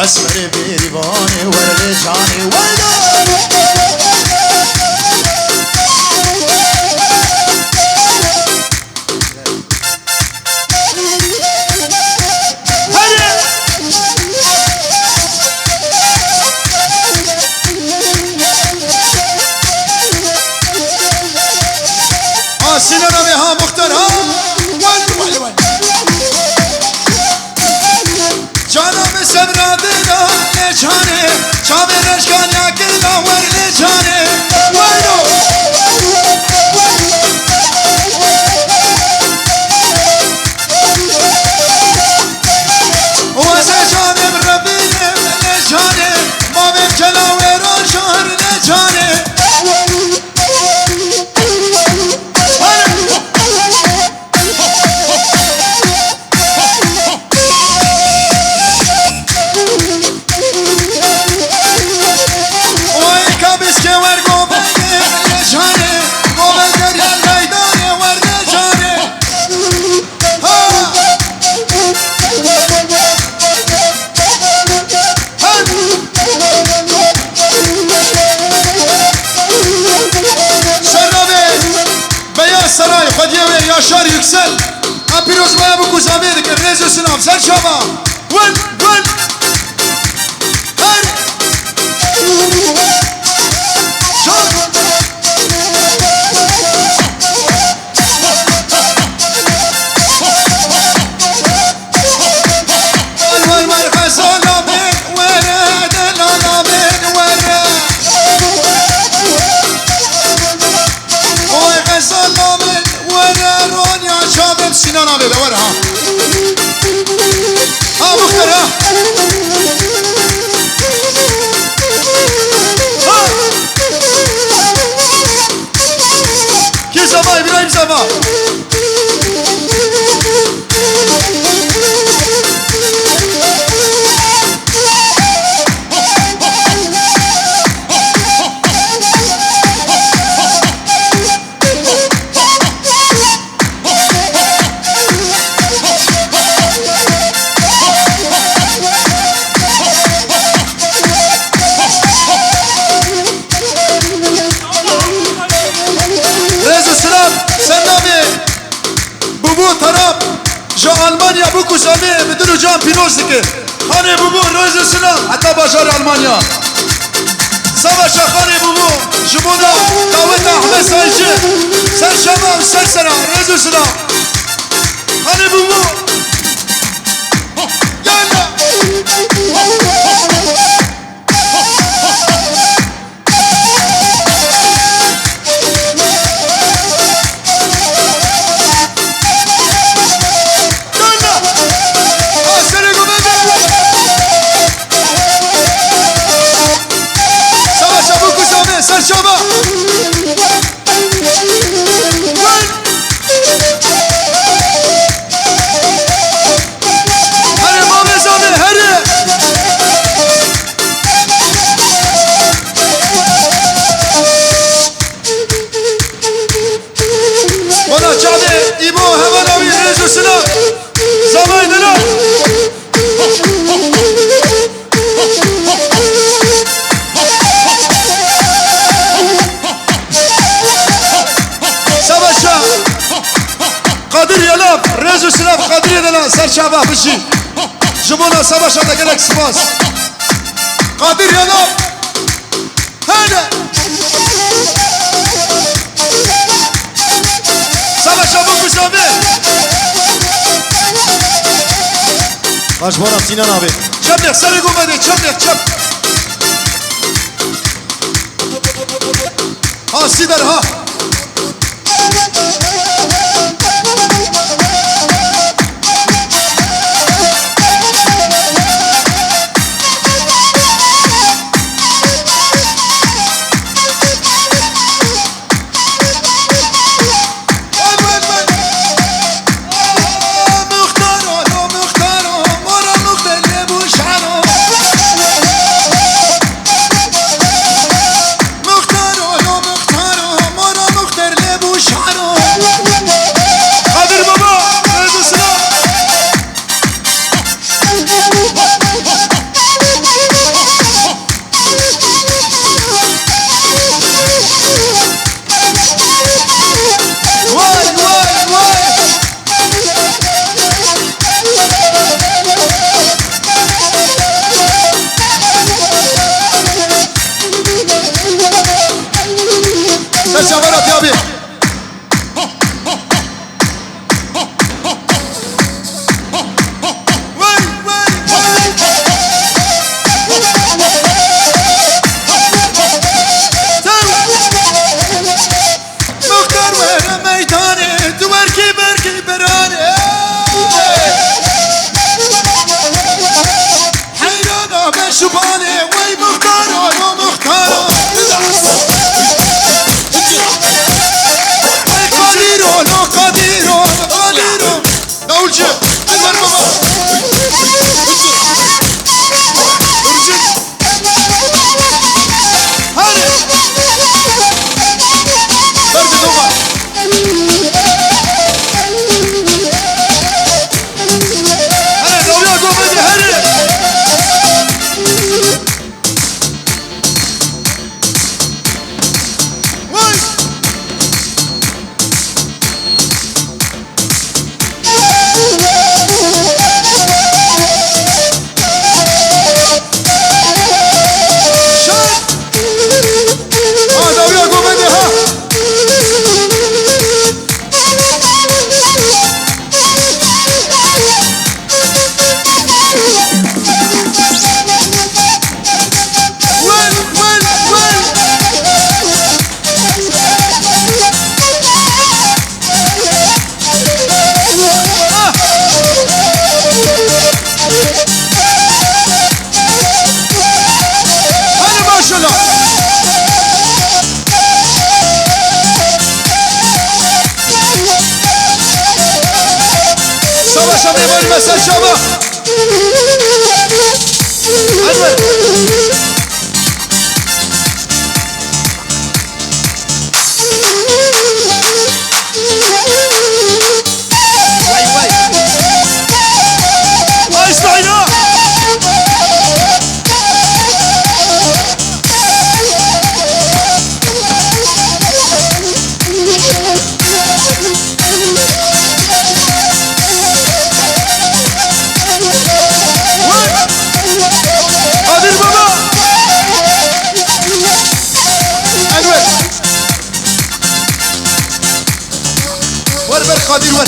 اسمر بیریبانی ورد جانی ورد سینه رو به ها مختار ها جانم سبرا دینا نشانه چاوه رشکان یا کلا ور نشانه واسه جانم ربینه نشانه ما به کلا ور شهر نشانه سرای خودیوه یا شار یکسل پیروز باید بکو زمین که رز و سلام سر شما ون ون هر شار ول مرخص آلامین وره دل آلامین وره وای غزال آمین وره رونیا شابم سینان آمین وره ها مختار ها کی زمان ابراهیم زمان آلمانیا بکو زمین بدون جان پیروز دیگه خانه بابو روز سلام حتی بازار آلمانیا سواشا خانه بابو جمونا دعوت احمد سایجه سر شما و سر سرا روز سلام خانه بابو یالا شما هره ما بزامه هره بنا چاده ایبو هماناوی رزو سنا زمان دنا قادر يلاب رزو سلام قادر يدنا سر شعبه بشي جمونا سباشا دقلك سباس قادر يلاب هذا سباشا بكو زامي باش بورا سينان آبي چپ نخ سر گو بده چپ نخ چپ ها سيدر ها تشمرت يا بيه شباني وي مختارو يا مختارو قديرو لو قديرو قديرو نقول شيء المر بابا هاني برد دوما هاني لو يا قومي هاني شباب المساء شباب أنور واي واي اسمعنا خادين ور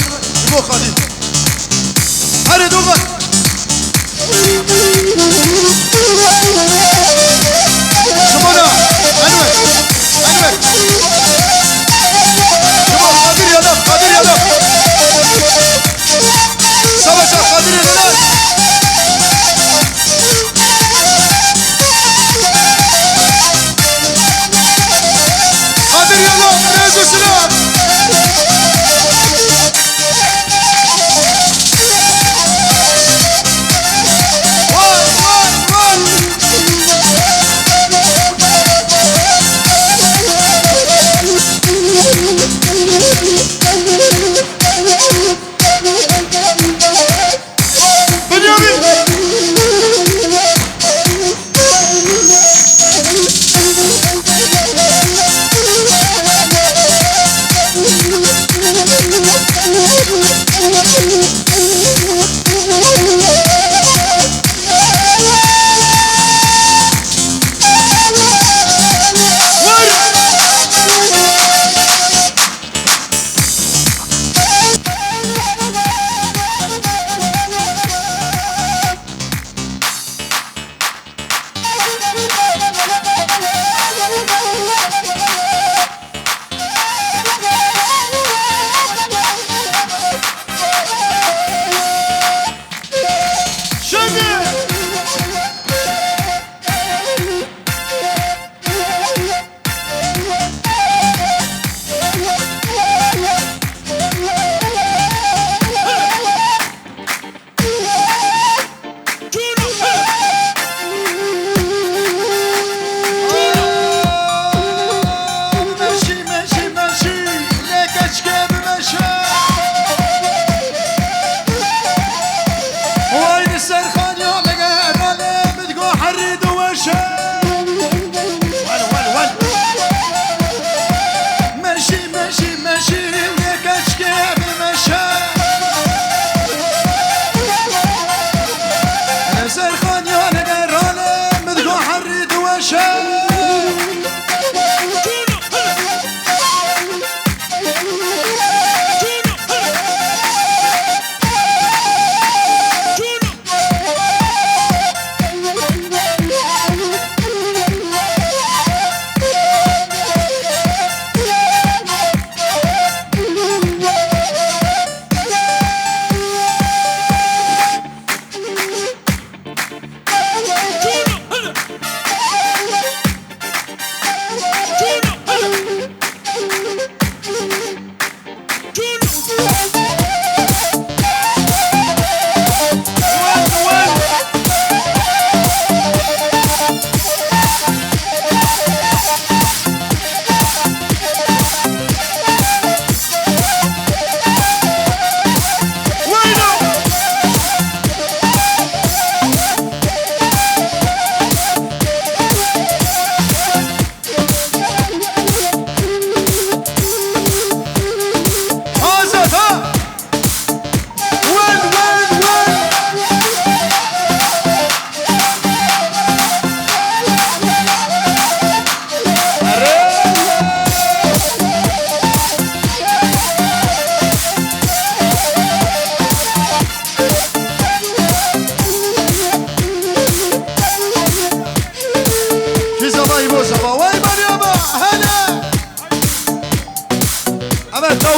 مو خادين هاري دوغا شمونا انور انور شمو قادر يا لف قادر يا لف سواشا قادر يا لف قادر يا لف ريزو سلام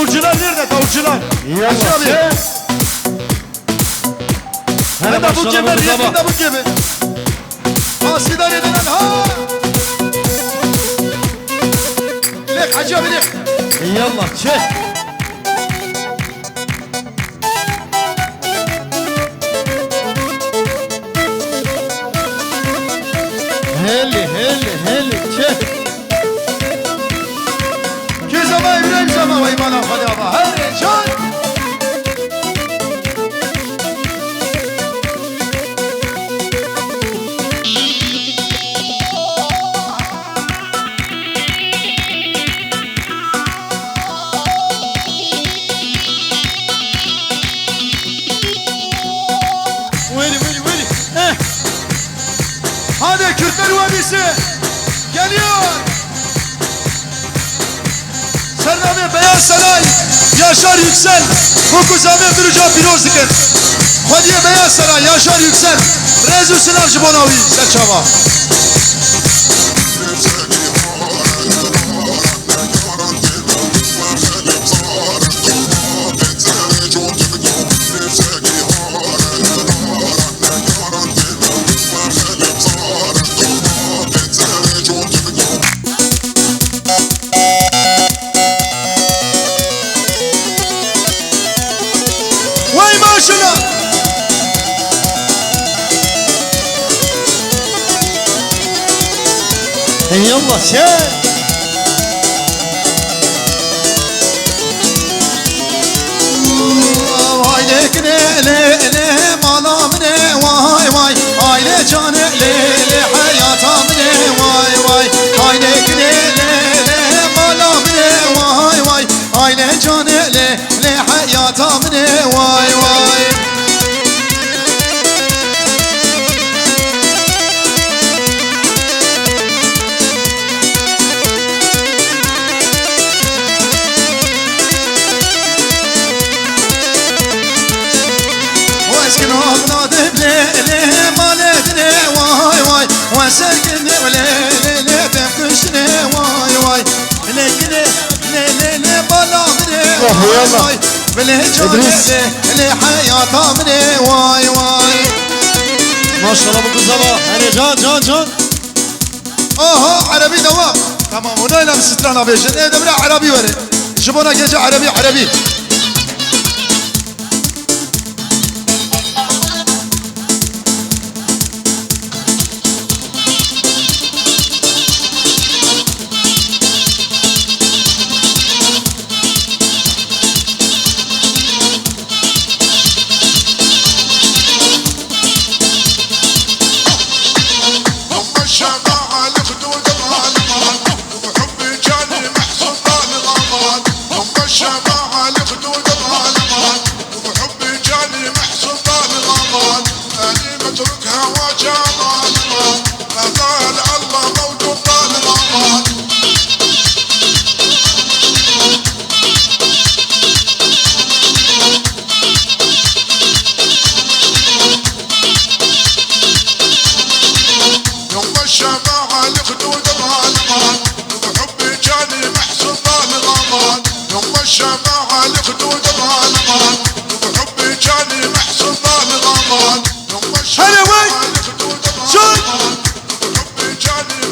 davulcular nerede davulcular? Yallah. Ben de bu gibi, riyetim de bu gibi. Asidar edilen ha. Lek hacı abi lek. Yallah çek. Heli çek. Ki zaman İbrahim zaman ve imana hadi ama. Hadi can. Hadi Kürtler Vadisi geliyor. Sername Beyaz Saray Yaşar Yüksel Hukuzame Durucan Pirozdikin Hadiye Beyaz Saray Yaşar Yüksel Rezu Sinar Jibonavi Serçava Vay maşallah. Yallah çek. Vay lekne le malam ne vay vay aile canı le hayatam ne vay vay aile lekne le malam ne vay vay aile canı le hayatam ne vay vay واسكن اغراض بليلي مالتني واي واي واسكن بليلي تفكشني واي واي لكني ليلي بلامني واي واي بلهجاني لحياة مني واي واي Maşallah bu kıza bak. Hani can. Aha Arabi devam. Tamam ona ile سترana بيجن ايه دمنا عربي وري جبونا gece عربي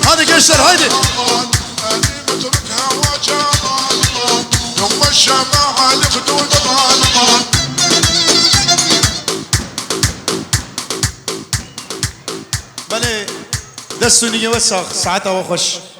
Hadi gençler haydi. بله دستوني يوسخ ساعتها وخش